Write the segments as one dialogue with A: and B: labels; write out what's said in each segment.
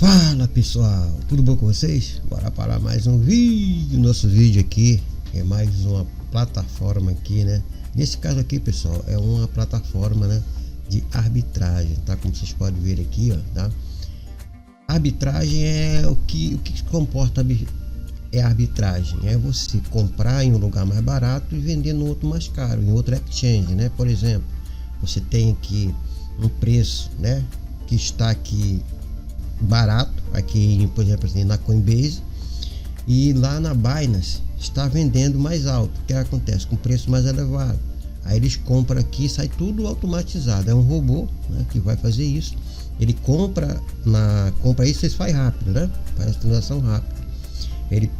A: Fala pessoal, tudo bom com vocês? Bora para mais um vídeo. Nosso vídeo aqui é mais uma plataforma aqui, né? Nesse caso aqui, pessoal, é uma plataforma, né, de arbitragem, tá? Como vocês podem ver aqui, ó, tá? Arbitragem é o que comporta a arbitragem, é você comprar em um lugar mais barato e vender no outro mais caro, em outro exchange, né? Por exemplo, você tem aqui um preço, né, que está aqui barato, aqui, por exemplo, assim, na Coinbase, e lá na Binance está vendendo mais alto. O que acontece? Com preço mais elevado, aí eles compram aqui, sai tudo automatizado, é um robô, né, que vai fazer isso. Ele compra isso, ele faz rápido, né, faz a transação rápida. Ele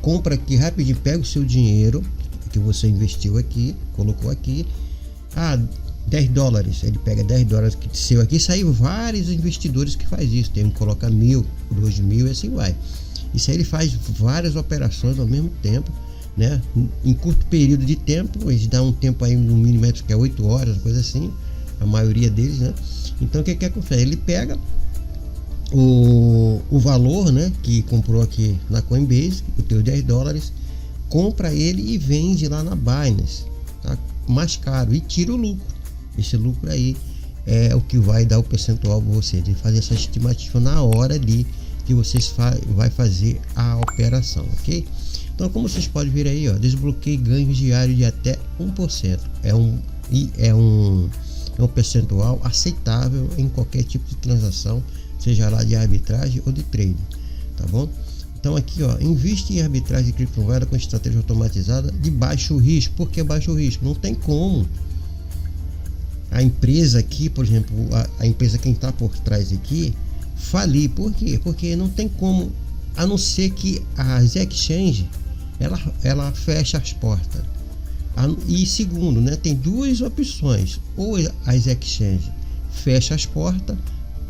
A: compra aqui rapidinho, pega o seu dinheiro que você investiu aqui, colocou aqui, $10, ele pega $10 que seu aqui, saiu vários investidores que faz isso, tem que colocar 1.000, 2.000 e assim vai. Isso aí ele faz várias operações ao mesmo tempo, né, em curto período de tempo. Eles dão um tempo aí no mínimo que é 8 horas, coisa assim, a maioria deles, né. Então o que acontece? Ele pega o valor, né, que comprou aqui na Coinbase, o teu $10, compra ele e vende lá na Binance, tá, mais caro, e tira o lucro. Esse lucro aí é o que vai dar o percentual para você, de fazer essa estimativa na hora ali que vocês vai fazer a operação, ok? Então, como vocês podem ver aí, ó, desbloqueio ganhos diários de até 1%. É um percentual aceitável em qualquer tipo de transação, seja lá de arbitragem ou de trading, tá bom? Então aqui, ó, investe em arbitragem de criptomoeda com estratégia automatizada de baixo risco. Por que baixo risco? Não tem como a empresa aqui, por exemplo, a empresa quem está por trás aqui falir. Por quê? Porque não tem como, a não ser que as exchanges ela fecha as portas. E segundo, né, tem duas opções: ou as exchanges fecha as portas,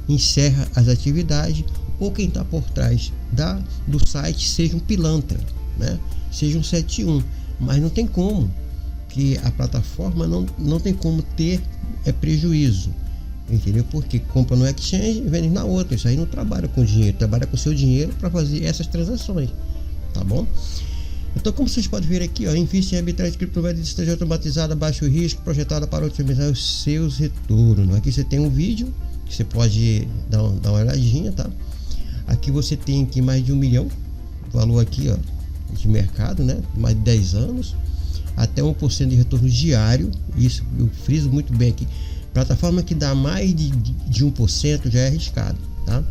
A: encerra as atividades, ou quem está por trás do site seja um pilantra, né, seja um 71. Mas não tem como, que a plataforma não tem como ter prejuízo, entendeu? Porque compra no exchange e vende na outra. Isso aí não trabalha com dinheiro, trabalha com seu dinheiro para fazer essas transações, tá bom? Então, como vocês podem ver aqui, ó, investe em arbitragem de criptomoeda de estratégia automatizada, baixo risco, projetada para otimizar os seus retornos. Aqui você tem um vídeo que você pode dar uma olhadinha, tá? Aqui você tem aqui mais de 1 milhão, valor aqui, ó, de mercado, né? Mais de 10 anos, até 1% de retorno diário. Isso eu friso muito bem aqui. Plataforma que dá mais de 1% já é arriscado, tá?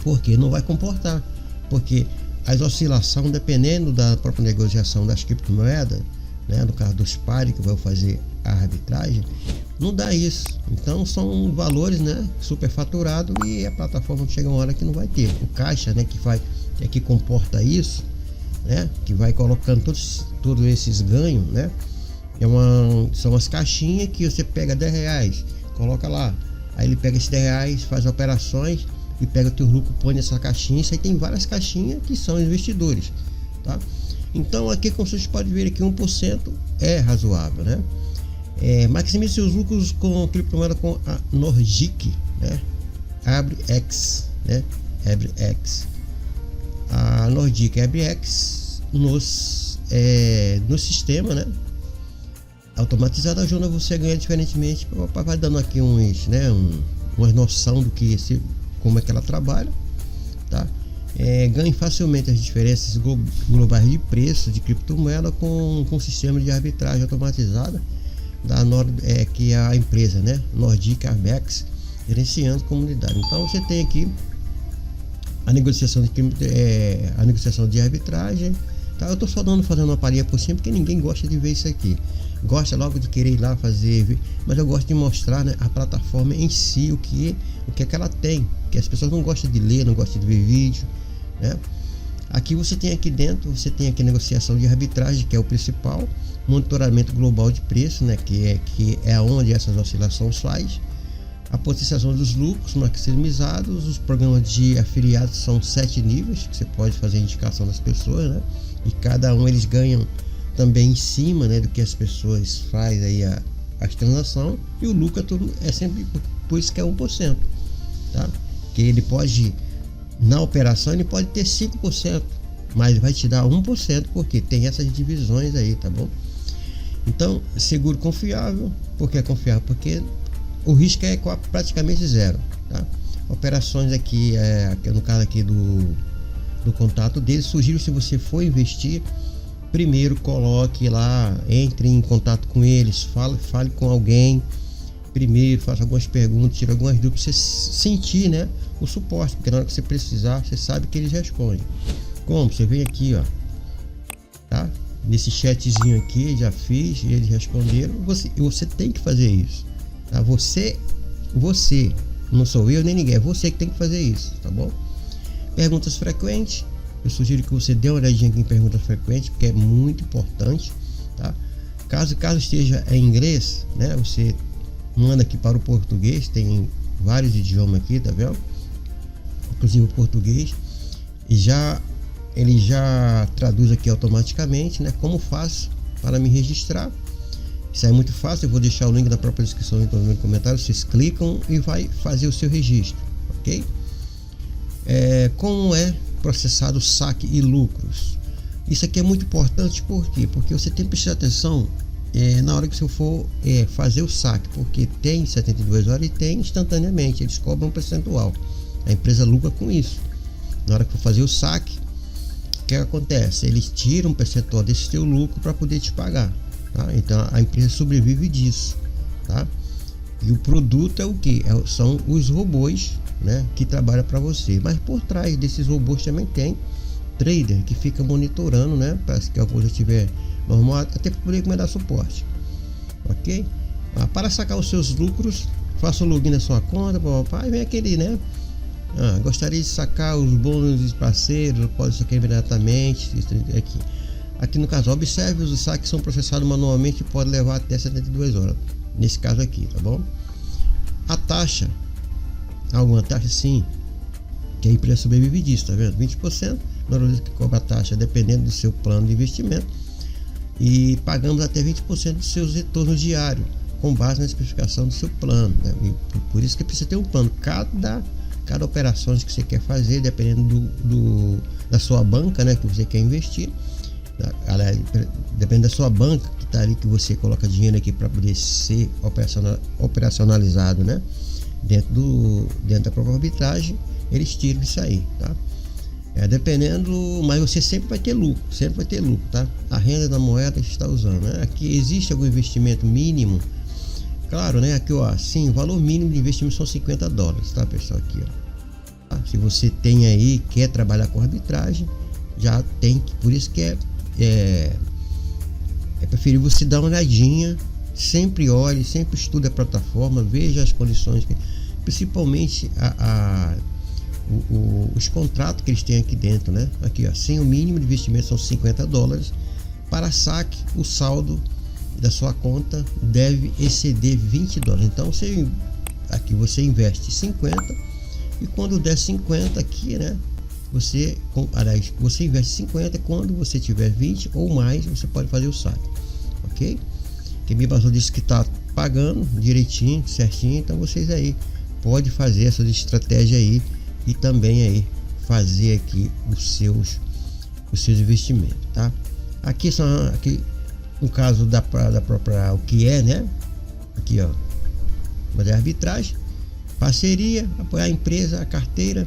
A: Porque não vai comportar, porque as oscilações, dependendo da própria negociação das criptomoedas, né, no caso dos pares que vão fazer a arbitragem, não dá isso. Então são valores, né, superfaturado, e a plataforma chega uma hora que não vai ter o caixa, né, que comporta isso, né, que vai colocando todos esses ganhos, né. São as caixinhas que você pega R$10, coloca lá, aí ele pega esses R$10, faz operações e pega o teu lucro, põe nessa caixinha. Isso aí tem várias caixinhas que são investidores, tá? Então aqui, como vocês podem ver aqui, 1% é razoável, né? Maximize seus lucros com criptomoeda com a Nordic, né? AbreX, né? AbreX. A Nordic AbreX no sistema, né, automatizado, ajuda você a ganhar diferentemente. Vai dando aqui uma noção do que como é que ela trabalha, tá? Ganhe facilmente as diferenças globais de preço de criptomoeda com o sistema de arbitragem automatizada que é a empresa, né, Nordic AbreX, gerenciando comunidade. Então você tem aqui a negociação de arbitragem, tá? Eu tô só fazendo uma palhinha por cima, porque ninguém gosta de ver isso aqui, gosta logo de querer ir lá fazer, mas eu gosto de mostrar, né, a plataforma em si, o que é que ela tem, que as pessoas não gostam de ler, não gostam de ver vídeo, né? Aqui você tem aqui dentro, você tem aqui negociação de arbitragem, que é o principal, monitoramento global de preço, né, que é onde essas oscilações faz, a potenciação dos lucros maximizados. Os programas de afiliados são 7 níveis que você pode fazer a indicação das pessoas, né, e cada um eles ganham também em cima, né, do que as pessoas fazem aí as transações, e o lucro é sempre por isso que é 1%, tá? porque ele pode, na operação, ele pode ter 5%, mas vai te dar 1%, porque tem essas divisões aí, tá bom? Então, seguro confiável. Por que é confiável? Porque o risco é praticamente zero, tá? Operações aqui, no caso aqui do contato dele, sugiro, se você for investir, primeiro coloque lá, entre em contato com eles, fale com alguém primeiro, faça algumas perguntas, tire algumas dúvidas, pra você sentir, né, o suporte, porque na hora que você precisar, você sabe que eles respondem. Como? Você vem aqui, ó, tá? Nesse chatzinho aqui, já fiz, e eles responderam. Você tem que fazer isso, tá? Você, não sou eu nem ninguém, é você que tem que fazer isso, tá bom? Perguntas frequentes, eu sugiro que você dê uma olhadinha aqui em perguntas frequentes, porque é muito importante, tá? Caso esteja em inglês, né, você manda aqui para o português, tem vários idiomas aqui, tá vendo? Inclusive o português, e ele já traduz aqui automaticamente, né? Como faço para me registrar? Isso é muito fácil, eu vou deixar o link na própria descrição, então no comentário, vocês clicam e vai fazer o seu registro, ok? Como é processado saque e lucros? Isso aqui é muito importante, por quê? Porque você tem que prestar atenção na hora que você for fazer o saque, porque tem 72 horas e tem instantaneamente, eles cobram um percentual, a empresa lucra com isso. Na hora que for fazer o saque, o que acontece? Eles tiram um percentual desse teu lucro para poder te pagar, tá? Então a empresa sobrevive disso, tá? E o produto é o que? São os robôs, né, que trabalham para você, mas por trás desses robôs também tem trader que fica monitorando, né, para que a coisa estiver normal, até para poder dar suporte, ok? Para sacar os seus lucros, faça o login na sua conta, papai, vem aquele, né? Gostaria de sacar os bônus dos parceiros, pode sacar imediatamente. Aqui no caso, observe, os saques são processados manualmente e pode levar até 72 horas. Nesse caso aqui, tá bom? A taxa, alguma taxa sim, que a empresa sobrevive disso, tá vendo? 20%, na hora que cobra a taxa, dependendo do seu plano de investimento, e pagamos até 20% dos seus retornos diários, com base na especificação do seu plano, né? E por isso que precisa ter um plano. Cada operação que você quer fazer, dependendo da sua banca, né, que você quer investir, depende da sua banca que está ali, que você coloca dinheiro aqui para poder ser operacionalizado, né, dentro da própria arbitragem, eles tiram isso aí, tá? Dependendo, mas você sempre vai ter lucro, tá? A renda da moeda que você está usando, né? Aqui existe algum investimento mínimo. Claro, né? Aqui, ó, sim, o valor mínimo de investimento são $50, tá, pessoal? Aqui, ó. Se você tem aí, quer trabalhar com arbitragem, já tem que, por isso que é preferível você dar uma olhadinha, sempre olhe, sempre estude a plataforma, veja as condições, principalmente os contratos que eles têm aqui dentro, né? Aqui, ó, sem o mínimo de investimento são $50. Para saque, o saldo da sua conta deve exceder $20. Então aqui você investe 50 e quando der 50 aqui, né, você investe 50, quando você tiver 20 ou mais, você pode fazer o saque, ok? Que me basou disse que tá pagando direitinho, certinho, então vocês aí pode fazer essas estratégias aí e também aí fazer aqui os seus investimentos, tá? Aqui no caso da própria, o que é, né? Aqui, ó, fazer arbitragem, parceria, apoiar a empresa, a carteira,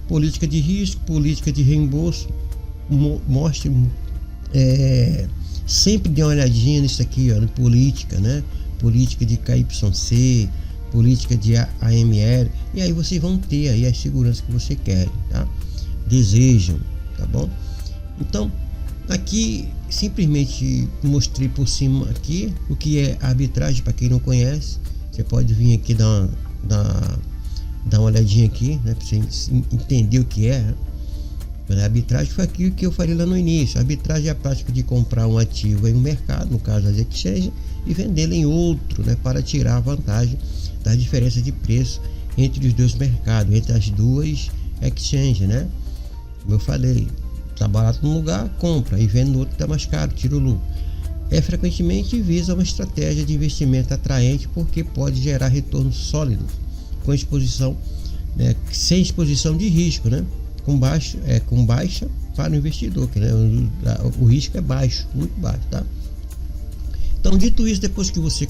A: política de risco, política de reembolso. Mostre, sempre dê uma olhadinha nisso aqui, ó, na política, né? Política de KYC, política de AML, e aí vocês vão ter aí as seguranças que você quer, tá? Desejam, tá bom? Então, aqui simplesmente mostrei por cima aqui o que é arbitragem. Para quem não conhece, você pode vir aqui dar uma olhadinha aqui, né, para você entender o que é. A arbitragem foi aquilo que eu falei lá no início. A arbitragem é a prática de comprar um ativo em um mercado, no caso das exchanges, e vendê-lo em outro, né, para tirar a vantagem das diferenças de preço entre os dois mercados, entre as duas exchanges, né? Como eu falei, tá barato num lugar, compra, e vende no outro que tá mais caro, tira o lucro. Frequentemente visa uma estratégia de investimento atraente, porque pode gerar retornos sólidos com exposição né, sem exposição de risco, né? Com baixa para o investidor, que, né, o risco é baixo, muito baixo, tá? Então, dito isso, depois que você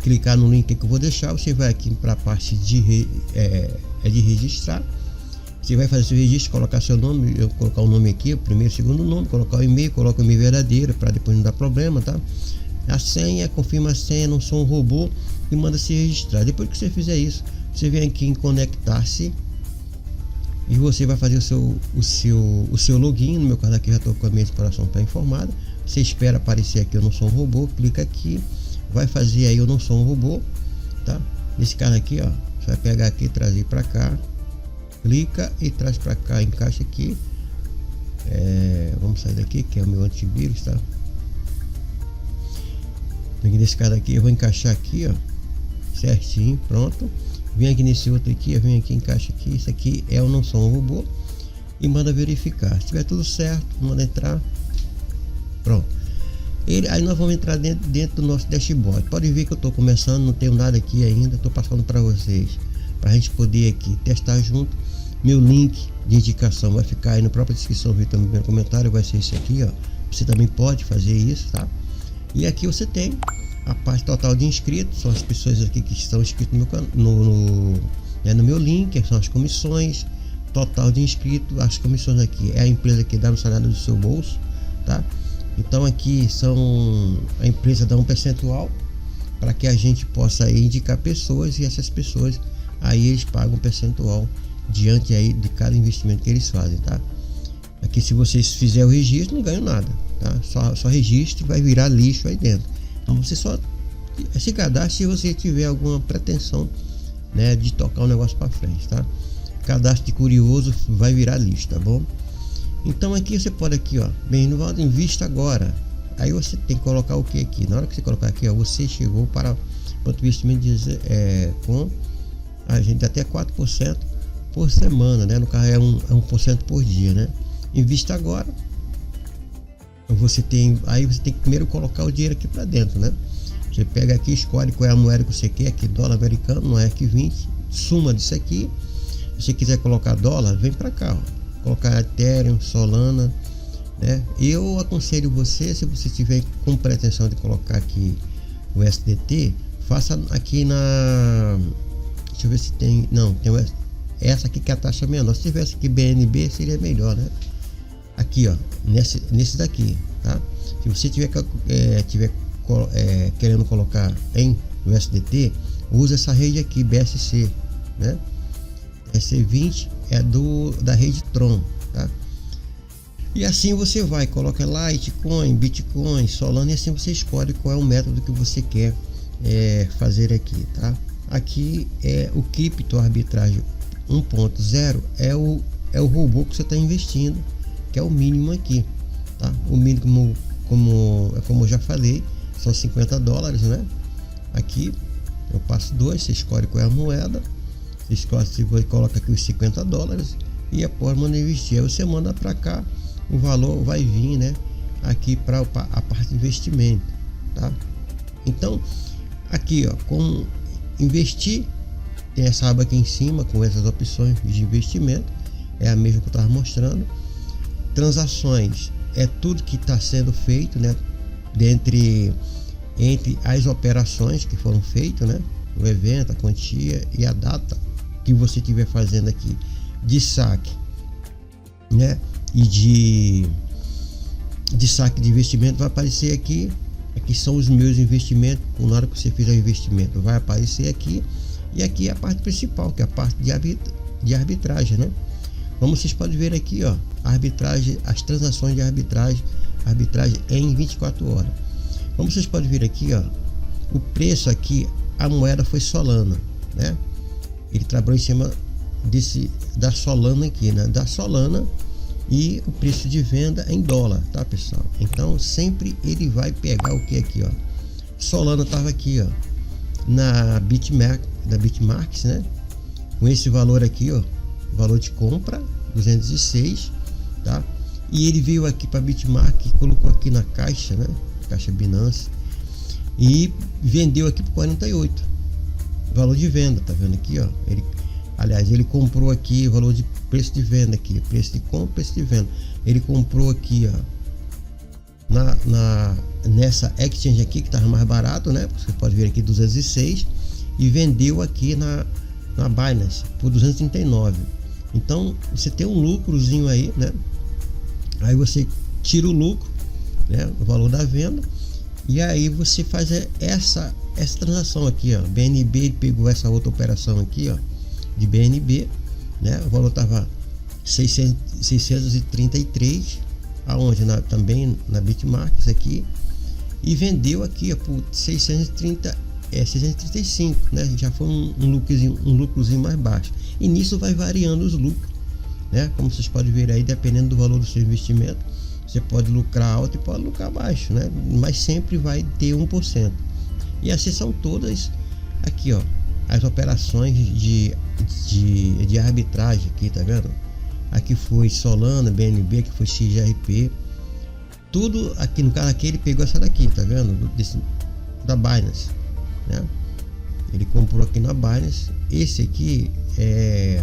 A: clicar no link que eu vou deixar, você vai aqui para a parte de registrar. Você vai fazer seu registro, colocar seu nome, eu vou colocar o nome aqui, o primeiro, segundo nome, colocar o e-mail, coloca o e-mail verdadeiro para depois não dar problema, tá? A senha, confirma a senha, não sou um robô, e manda se registrar. Depois que você fizer isso, você vem aqui em conectar-se e você vai fazer o seu login. No meu caso aqui já estou com a minha exploração pré-informada. Você espera aparecer aqui eu não sou um robô, clica aqui, vai fazer aí eu não sou um robô, tá? Nesse caso aqui, ó, você vai pegar aqui e trazer para cá, clica e traz para cá, encaixa aqui. Vamos sair daqui, que é o meu antivírus, tá? Nesse caso aqui eu vou encaixar aqui, ó, certinho, pronto. Vem aqui nesse outro aqui, vem aqui, encaixa aqui. Isso aqui é eu não sou um robô, e manda verificar. Se tiver tudo certo, manda entrar. Pronto. Aí nós vamos entrar dentro do nosso dashboard. Pode ver que eu estou começando, não tenho nada aqui ainda, estou passando para vocês, para a gente poder aqui testar junto. Meu link de indicação vai ficar aí na própria descrição, vídeo também no comentário, vai ser esse aqui, ó. Você também pode fazer isso, tá? E aqui você tem a parte total de inscritos, são as pessoas aqui que estão inscritas no meu link, são as comissões, total de inscritos. As comissões aqui é a empresa que dá no salário do seu bolso, tá? Então aqui a empresa dá um percentual para que a gente possa aí indicar pessoas, e essas pessoas aí eles pagam um percentual diante aí de cada investimento que eles fazem, tá? Aqui, se vocês fizerem o registro, não ganham nada, tá? Só registro, vai virar lixo aí dentro. Então você só se cadastre se você tiver alguma pretensão, né, de tocar o negócio para frente, tá? Cadastro de curioso vai virar lixo, tá bom? Então aqui você pode aqui, ó, bem-vindo, invista agora. Aí você tem que colocar o que aqui? Na hora que você colocar aqui, ó, você chegou para o investimento com a gente até 4% por semana, né? No caso é 1% por dia, né? Invista agora. Aí você tem que primeiro colocar o dinheiro aqui para dentro, né? Você pega aqui, escolhe qual é a moeda que você quer, aqui dólar americano, no ERC20, suma disso aqui. Se você quiser colocar dólar, vem para cá, ó. Colocar Ethereum, Solana, né? Eu aconselho você, se você tiver com pretensão de colocar aqui o SDT, faça aqui deixa eu ver se tem, não, tem essa aqui que é a taxa menor. Se tivesse aqui BNB seria melhor, né? Aqui, ó, nesse daqui, tá? Se você tiver querendo colocar em USDT, usa essa rede aqui, BSC, né? BSC20 é da rede Tron, tá? E assim você vai, coloca Litecoin, Bitcoin, Solana, e assim você escolhe qual é o método que você quer fazer aqui, tá? Aqui é o Cripto Arbitragem 1.0, é o robô que você está investindo, que é o mínimo aqui, tá? O mínimo, como eu já falei, são $50, né? Aqui eu passo 2, você escolhe qual é a moeda, você escolhe, você coloca aqui os $50 e após manda investir. Aí você manda para cá, o valor vai vir, né? Aqui para a parte de investimento, tá? Então aqui, ó, com investir, tem essa aba aqui em cima com essas opções de investimento, é a mesma que eu estava mostrando. Transações é tudo que está sendo feito, né, entre as operações que foram feitas, né, o evento, a quantia e a data que você estiver fazendo aqui de saque, né, e de saque de investimento. Vai aparecer aqui são os meus investimentos. Na hora que você fizer o investimento vai aparecer aqui, e aqui é a parte principal, que é a parte de arbitragem, né? Como vocês podem ver aqui, ó, arbitragem, as transações de arbitragem em 24 horas. Como vocês podem ver aqui, ó, o preço aqui, a moeda foi Solana, né? Ele trabalhou em cima da Solana aqui, né? Da Solana, e o preço de venda em dólar, tá, pessoal? Então sempre ele vai pegar o que aqui, ó. Solana estava aqui, ó, na Bitmarks, né? Com esse valor aqui, ó, valor de compra 206, tá? E ele veio aqui para Bitmark e colocou aqui na caixa, né? Caixa Binance, e vendeu aqui por 48. Valor de venda, tá vendo aqui, ó? aliás, ele comprou aqui o valor de preço de venda aqui, preço de compra, preço de venda. Ele comprou aqui, ó, nessa exchange aqui que estava mais barato, né? Você pode ver aqui 206 e vendeu aqui na Binance por 239. Então você tem um lucrozinho aí, né? Aí você tira o lucro, né, o valor da venda, e aí você faz essa transação aqui, ó. BNB, ele pegou essa outra operação aqui, ó, de BNB, né? O valor tava 633, aonde também na Bitmarks aqui, e vendeu aqui, ó, por 635, né? Já foi um lucrozinho mais baixo. E nisso vai variando os lucros, né? Como vocês podem ver aí, dependendo do valor do seu investimento, você pode lucrar alto e pode lucrar baixo, né? Mas sempre vai ter 1%. E assim são todas aqui, ó, as operações de arbitragem aqui, tá vendo? Aqui foi Solana, BNB, aqui foi XRP. Tudo aqui, no caso aqui, ele pegou essa daqui, tá vendo? Da Binance, né? Ele comprou aqui na Binance. Esse aqui é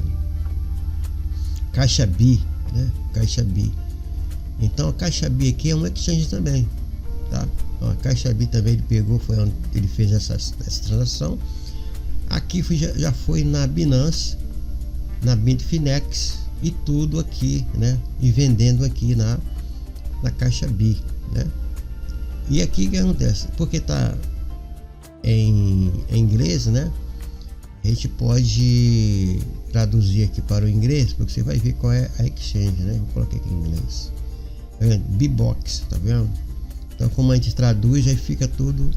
A: Caixa B, né? Caixa B. Então a Caixa B aqui é um exchange também, tá? Então, a Caixa B também ele pegou, foi onde ele fez essa transação. Aqui já foi na Binance, na Bitfinex e tudo aqui, né? E vendendo aqui na Caixa B, né? E aqui o que acontece? Porque tá em inglês, né? A gente pode traduzir aqui para o inglês, porque você vai ver qual é a exchange, né? Vou colocar aqui em inglês. B-Box, tá vendo? Então, como a gente traduz, aí fica tudo.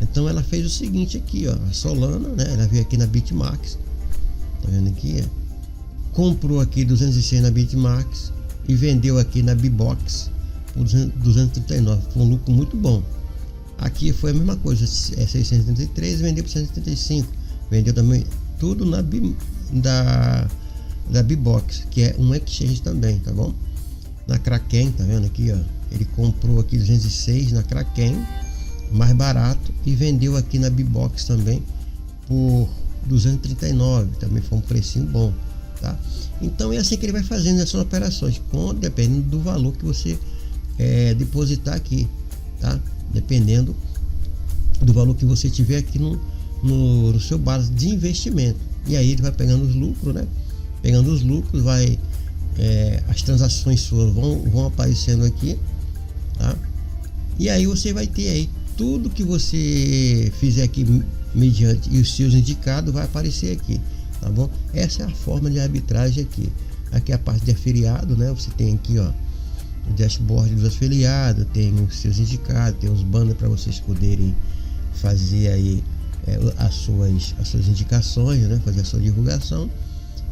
A: Então, ela fez o seguinte aqui, ó, a Solana, né? Ela veio aqui na Bitmarks, tá vendo aqui? Comprou aqui 206 na Bitmarks e vendeu aqui na B-Box por 239. Foi um lucro muito bom. Aqui foi a mesma coisa, 633, vendeu por 175. Vendeu também tudo da B-Box, que é um exchange também, tá bom? Na Kraken, tá vendo aqui, ó? Ele comprou aqui 206 na Kraken, mais barato, e vendeu aqui na B-Box também por 239, também foi um precinho bom, tá? Então é assim que ele vai fazendo essas operações, dependendo do valor que você depositar aqui, tá? Dependendo do valor que você tiver aqui no seu base de investimento. E aí ele vai pegando os lucros, né? Pegando os lucros, as transações suas vão aparecendo aqui, tá? E aí você vai ter aí tudo que você fizer aqui mediante e os seus indicados vai aparecer aqui, tá bom? Essa é a forma de arbitragem aqui. Aqui é a parte de afiliado, né? Você tem aqui, ó, o dashboard dos afiliados, tem os seus indicados, tem os banners para vocês poderem fazer aí as suas indicações, né? Fazer a sua divulgação.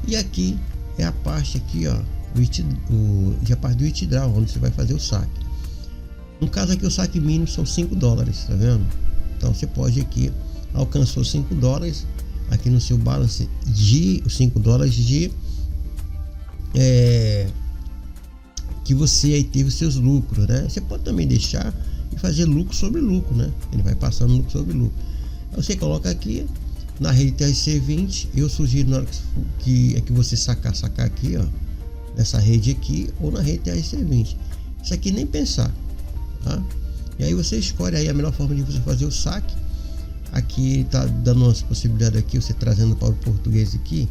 A: E aqui é a parte aqui, ó, a parte do withdraw, onde você vai fazer o saque. No caso aqui o saque mínimo são $5, tá vendo? Então você pode aqui, alcançou $5 aqui no seu balance de os $5 que você aí teve os seus lucros, né? Você pode também deixar e fazer lucro sobre lucro, né? Ele vai passando lucro sobre lucro. Você coloca aqui na rede TRC20. Eu sugiro na hora que você sacar aqui, ó, nessa rede aqui ou na rede TRC20. Isso aqui nem pensar, tá? E aí você escolhe aí a melhor forma de você fazer o saque. Aqui tá dando umas possibilidades aqui, você trazendo para o português aqui,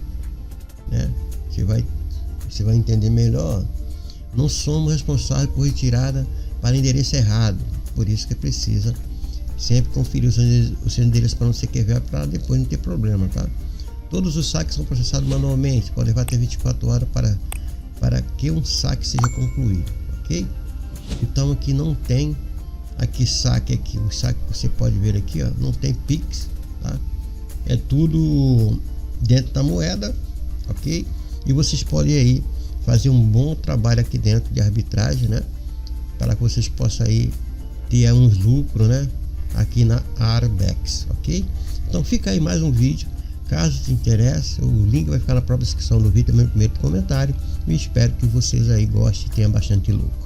A: né? Você vai entender melhor. Não somos responsáveis por retirada para endereço errado, por isso que precisa sempre conferir o seu endereço para não ser QV, para depois não ter problema, tá? Todos os saques são processados manualmente, pode levar até 24 horas para que um saque seja concluído, ok? Então aqui não tem saque aqui, o saque que você pode ver aqui, ó, não tem Pix, tá? É tudo dentro da moeda, ok? E vocês podem aí fazer um bom trabalho aqui dentro de arbitragem, né? Para que vocês possam aí ter uns lucros, né? Aqui na Arbex, ok? Então fica aí mais um vídeo. Caso te interesse, o link vai ficar na própria descrição do vídeo, também no primeiro comentário. E espero que vocês aí gostem e tenham bastante lucro.